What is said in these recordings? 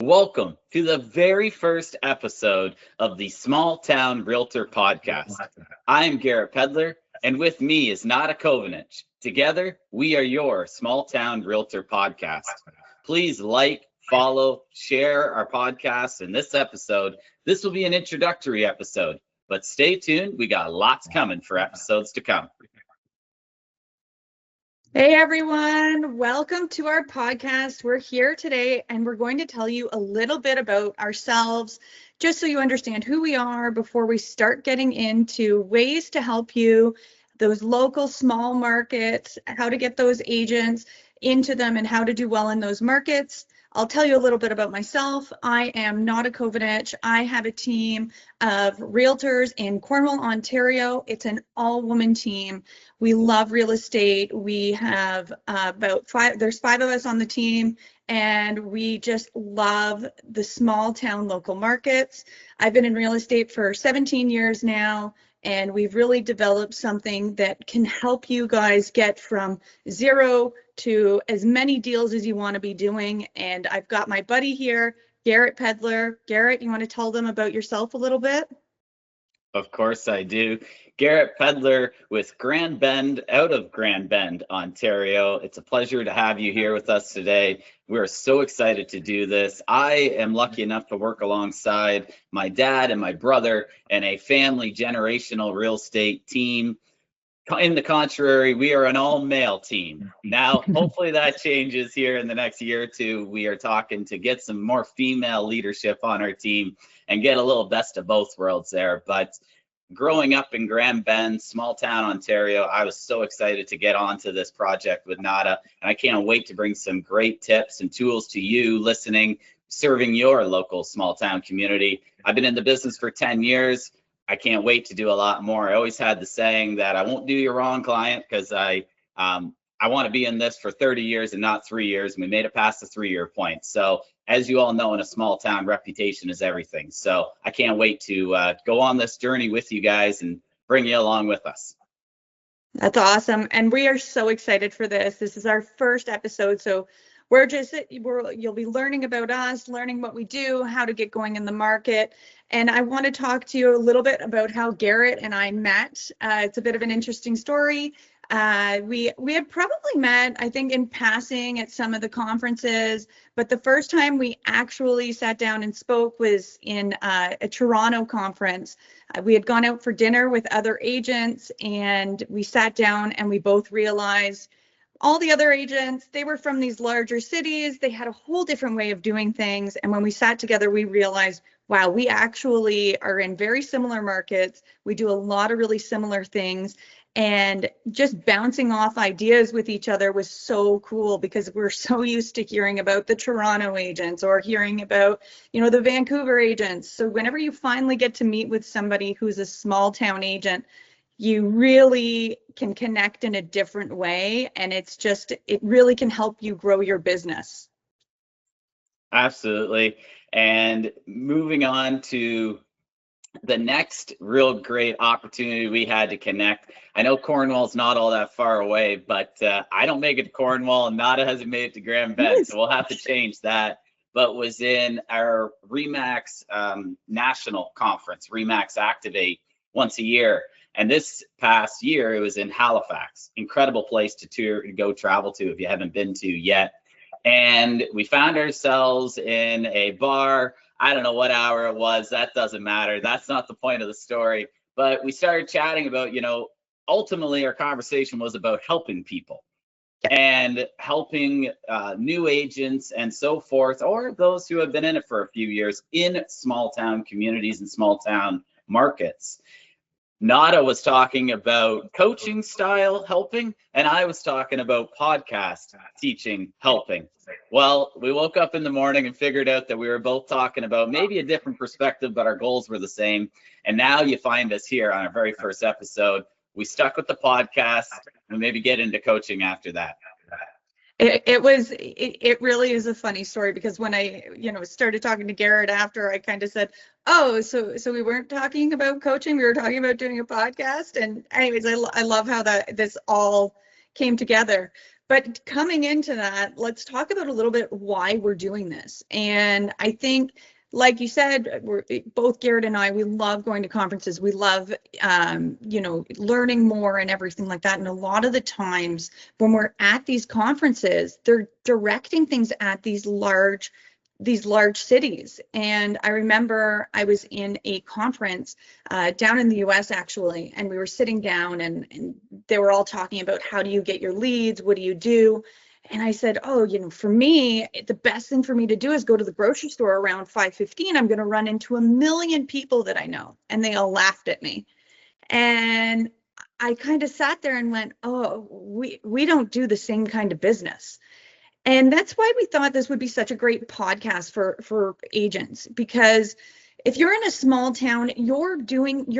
Welcome to the very first episode of the Small Town Realtor Podcast. I am Garrett Pedlar, and with me is Nada Kovinich. Together, we are your Small Town Realtor Podcast. Please like, follow, share our podcast. In this episode, this will be an introductory episode, but stay tuned. We got lots coming for episodes to come. Hey everyone, welcome to our podcast. We're here today and we're going to tell you a little bit about ourselves, just so you understand who we are before we start getting into ways to help you, those local small markets, how to get those agents into them and how to do well in those markets. I'll tell you a little bit about myself. I am Nada Kovinich. I have a team of realtors in Cornwall, Ontario. It's an all-woman team. We love real estate. We have there's five of us on the team, and we just love the small town local markets. I've been in real estate for 17 years now, and we've really developed something that can help you guys get from zero to as many deals as you want to be doing. And I've got my buddy here, Garrett Pedlar. Garrett, you want to tell them about yourself a little bit? Of course I do. Garrett Pedlar with Grand Bend, out of Grand Bend, Ontario. It's a pleasure to have you here with us today. We're so excited to do this. I am lucky enough to work alongside my dad and my brother in a family generational real estate team. In the contrary, we are an all-male team. Now, hopefully that changes here in the next year or two. We are talking to get some more female leadership on our team and get a little best of both worlds there. But growing up in Grand Bend, small town Ontario, I was so excited to get onto this project with Nada, and I can't wait to bring some great tips and tools to you listening, serving your local small town community. I've been in the business for 10 years. I can't wait to do a lot more. I always had the saying that I won't do you wrong, client, because I want to be in this for 30 years and not 3 years. And we made it past the 3-year point. So as you all know, in a small town, reputation is everything. So I can't wait to go on this journey with you guys and bring you along with us. That's awesome. And we are so excited for this. This is our first episode. So you'll be learning about us, learning what we do, how to get going in the market. And I want to talk to you a little bit about how Garrett and I met. It's a bit of an interesting story. We had probably met, I think, in passing at some of the conferences, but the first time we actually sat down and spoke was in a Toronto conference. We had gone out for dinner with other agents, and we sat down and we both realized all the other agents, they were from these larger cities. They had a whole different way of doing things. And when we sat together, we realized, wow, we actually are in very similar markets. We do a lot of really similar things. And just bouncing off ideas with each other was so cool, because we're so used to hearing about the Toronto agents or hearing about, the Vancouver agents. So whenever you finally get to meet with somebody who's a small town agent, you really can connect in a different way, and it really can help you grow your business. Absolutely. And moving on to the next real great opportunity we had to connect. I know Cornwall's not all that far away, but I don't make it to Cornwall, and Nada hasn't made it to Grand Bend, so we'll have to change that. But was in our RE/MAX national conference, RE/MAX Activate, once a year. And this past year, it was in Halifax. Incredible place to go travel to if you haven't been to yet. And we found ourselves in a bar. I don't know what hour it was. That doesn't matter. That's not the point of the story. But we started chatting about, ultimately our conversation was about helping people and helping new agents and so forth, or those who have been in it for a few years in small town communities and small town markets. Nada was talking about coaching style helping, and I was talking about podcast teaching helping. Well, we woke up in the morning and figured out that we were both talking about maybe a different perspective, but our goals were the same. And now you find us here on our very first episode. We stuck with the podcast and maybe get into coaching after that. It really is a funny story, because when I started talking to Garrett after, I kind of said, oh, so we weren't talking about coaching, we were talking about doing a podcast. And anyways, I love how this all came together. But coming into that, let's talk about a little bit why we're doing this. And I think, like you said, we're both Garrett and I, we love going to conferences. We love, learning more and everything like that. And a lot of the times when we're at these conferences, they're directing things at these large cities. And I remember I was in a conference down in the US actually, and we were sitting down and they were all talking about how do you get your leads? What do you do? And I said, oh, for me, the best thing for me to do is go to the grocery store around 5:15. I'm going to run into 1 million people that I know. And they all laughed at me. And I kind of sat there and went, oh, we don't do the same kind of business. And that's why we thought this would be such a great podcast for agents, because if you're in a small town, you're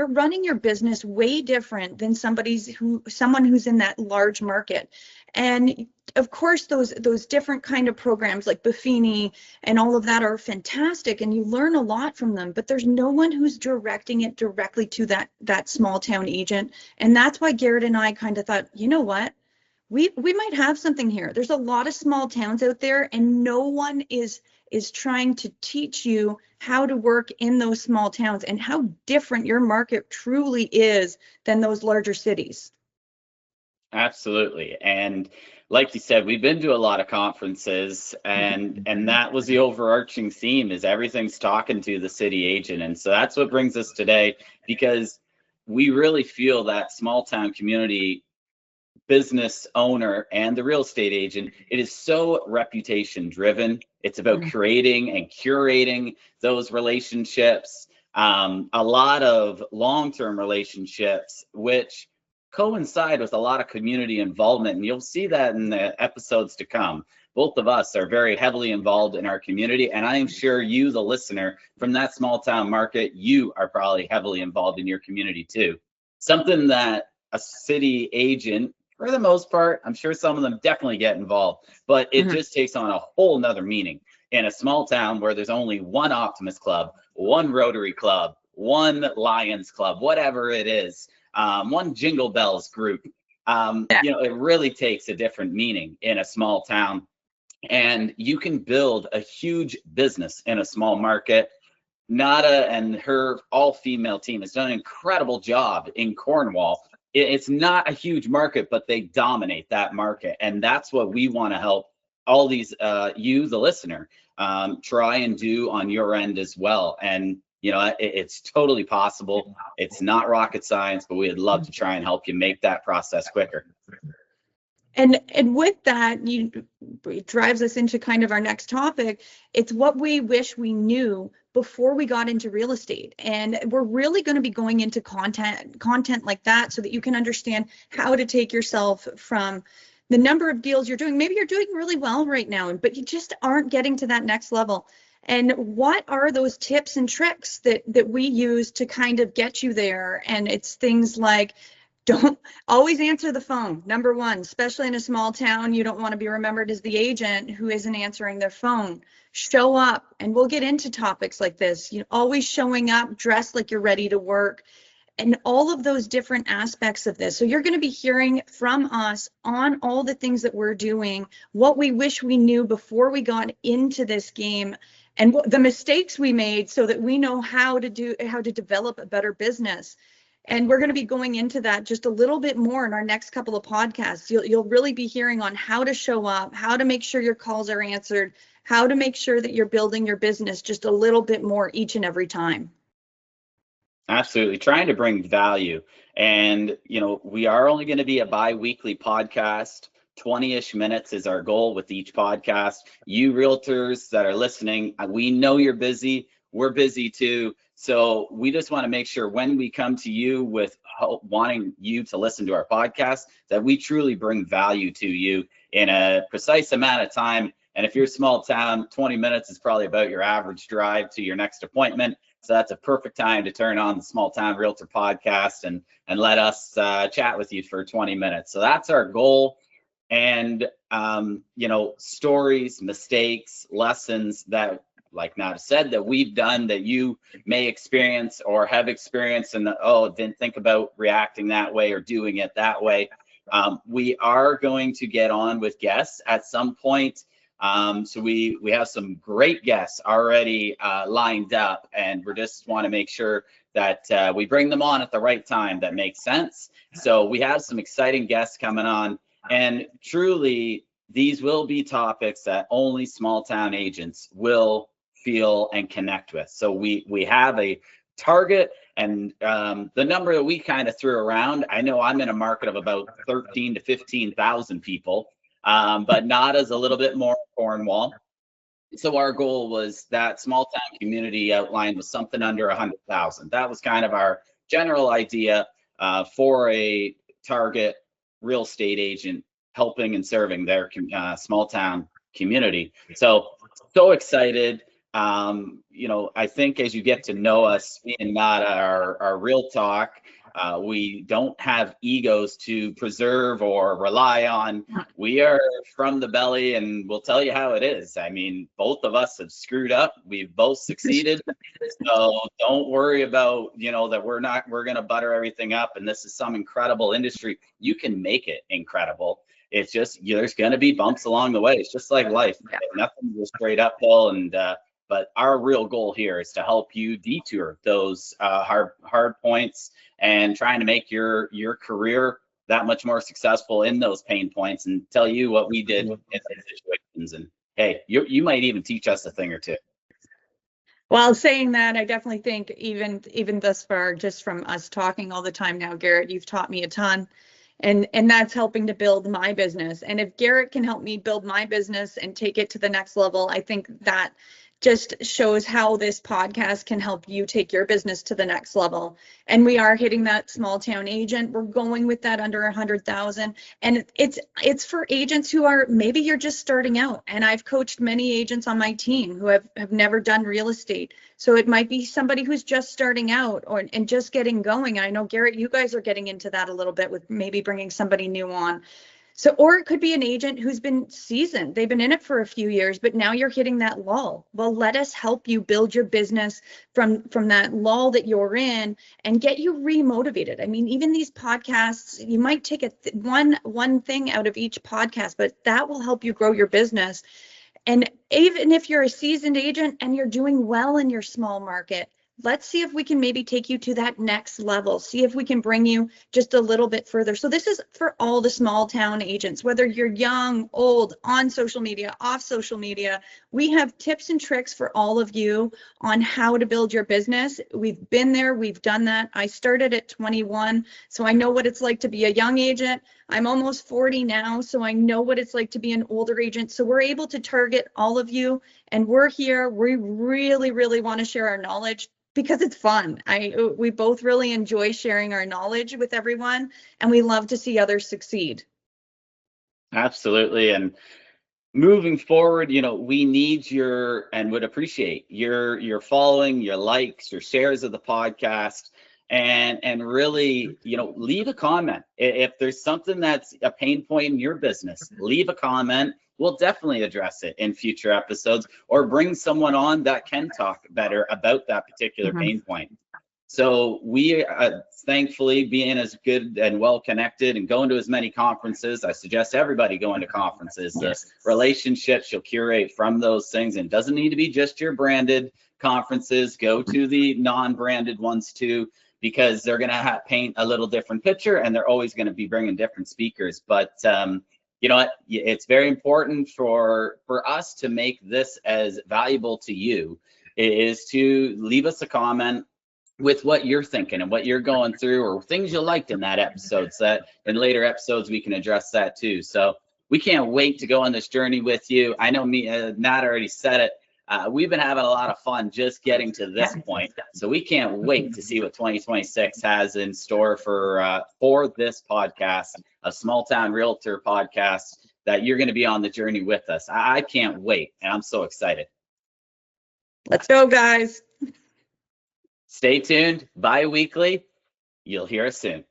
running your business way different than someone who's in that large market. And of course, those different kind of programs like Buffini and all of that are fantastic, and you learn a lot from them, but there's no one who's directing it directly to that small town agent. And that's why Garrett and I kind of thought, you know what? We might have something here. There's a lot of small towns out there, and no one is trying to teach you how to work in those small towns and how different your market truly is than those larger cities. Absolutely. And like you said, we've been to a lot of conferences, and that was the overarching theme, is everything's talking to the city agent. And so that's what brings us today, because we really feel that small town community business owner and the real estate agent, it is so reputation driven. It's about creating and curating those relationships, a lot of long-term relationships, which coincide with a lot of community involvement. And you'll see that in the episodes to come. Both of us are very heavily involved in our community. And I am sure you, the listener from that small town market, you are probably heavily involved in your community too. Something that a city agent, for the most part, I'm sure some of them definitely get involved, but it just takes on a whole nother meaning in a small town where there's only one Optimist Club, one Rotary Club, one Lions Club, whatever it is, one Jingle Bells group. It really takes a different meaning in a small town, and you can build a huge business in a small market. Nada and her all-female team has done an incredible job in Cornwall. It's not a huge market, but they dominate that market. And that's what we want to help all these, you, the listener, try and do on your end as well. And, it's totally possible. It's not rocket science, but we'd love to try and help you make that process quicker. And with that, it drives us into kind of our next topic. It's what we wish we knew before we got into real estate. And we're really going to be going into content like that, so that you can understand how to take yourself from the number of deals you're doing. Maybe you're doing really well right now, but you just aren't getting to that next level. And what are those tips and tricks that we use to kind of get you there? And it's things like, don't always answer the phone. Number one, especially in a small town, you don't want to be remembered as the agent who isn't answering their phone. Show up, and we'll get into topics like this. Always showing up, dressed like you're ready to work, and all of those different aspects of this. So you're going to be hearing from us on all the things that we're doing, what we wish we knew before we got into this game, and the mistakes we made, so that we know how to develop a better business. And we're going to be going into that just a little bit more in our next couple of podcasts. You'll really be hearing on how to show up, how to make sure your calls are answered, how to make sure that you're building your business just a little bit more each and every time. Absolutely. Trying to bring value. And, we are only going to be a bi-weekly podcast. 20-ish minutes is our goal with each podcast. You realtors that are listening, we know you're busy. We're busy too. So we just want to make sure when we come to you with wanting you to listen to our podcast, that we truly bring value to you in a precise amount of time. And if you're a small town, 20 minutes is probably about your average drive to your next appointment. So that's a perfect time to turn on the Small Town Realtor Podcast and let us chat with you for 20 minutes. So that's our goal. And, stories, mistakes, lessons that, like Nada said, that we've done that you may experience or have experienced, and didn't think about reacting that way or doing it that way. We are going to get on with guests at some point. So we have some great guests already lined up, and we just want to make sure that we bring them on at the right time that makes sense. So we have some exciting guests coming on, and truly these will be topics that only small town agents will feel and connect with. So we have a target, and the number that we kind of threw around, I know I'm in a market of about 13 to 15,000 people, but not as a little bit more Cornwall. So our goal was that small town community outline was something under 100,000. That was kind of our general idea for a target real estate agent helping and serving their small town community. So excited. I think as you get to know us, me and Nada, our real talk, we don't have egos to preserve or rely on. We are from the belly, and we'll tell you how it is. I mean, both of us have screwed up. We've both succeeded. So don't worry about, that we're going to butter everything up and this is some incredible industry. You can make it incredible. It's just, there's going to be bumps along the way. It's just like life. Nothing is straight uphill. But our real goal here is to help you detour those hard points and trying to make your career that much more successful in those pain points, and tell you what we did in those situations. And hey, you might even teach us a thing or two. Well, saying that, I definitely think even thus far, just from us talking all the time now, Garrett, you've taught me a ton. And that's helping to build my business. And if Garrett can help me build my business and take it to the next level, I think that just shows how this podcast can help you take your business to the next level. And we are hitting that small town agent. We're going with that under 100,000. And it's for agents who are, maybe you're just starting out. And I've coached many agents on my team who have never done real estate. So it might be somebody who's just starting out and just getting going. I know, Garrett, you guys are getting into that a little bit with maybe bringing somebody new on. So, or it could be an agent who's been seasoned. They've been in it for a few years, but now you're hitting that lull. Well, let us help you build your business from that lull that you're in and get you remotivated. I mean, even these podcasts, you might take one thing out of each podcast, but that will help you grow your business. And even if you're a seasoned agent and you're doing well in your small market, let's see if we can maybe take you to that next level. See if we can bring you just a little bit further. So this is for all the small town agents, whether you're young, old, on social media, off social media. We have tips and tricks for all of you on how to build your business. We've been there. We've done that. I started at 21, so I know what it's like to be a young agent. I'm almost 40 now, so I know what it's like to be an older agent. So we're able to target all of you, and we're here. We really, really want to share our knowledge, because it's fun. We both really enjoy sharing our knowledge with everyone, and we love to see others succeed. Absolutely. And moving forward, we need and would appreciate your following, your likes, your shares of the podcast, and really, leave a comment. If there's something that's a pain point in your business, leave a comment. We'll definitely address it in future episodes, or bring someone on that can talk better about that particular pain point. So we thankfully, being as good and well connected and going to as many conferences, I suggest everybody going to conferences. Yes. The relationships you'll curate from those things, and it doesn't need to be just your branded conferences. Go to the non-branded ones too, because they're going to paint a little different picture, and they're always going to be bringing different speakers. But you know what? It's very important for us to make this as valuable to you, is to leave us a comment with what you're thinking and what you're going through, or things you liked in that episode, so that in later episodes we can address that too. So we can't wait to go on this journey with you. I know Nat already said it. We've been having a lot of fun just getting to this point. So we can't wait to see what 2026 has in store for this podcast, a Small Town Realtor podcast, that you're going to be on the journey with us. I can't wait, and I'm so excited. Let's go, guys. Stay tuned. Bi-weekly. You'll hear us soon.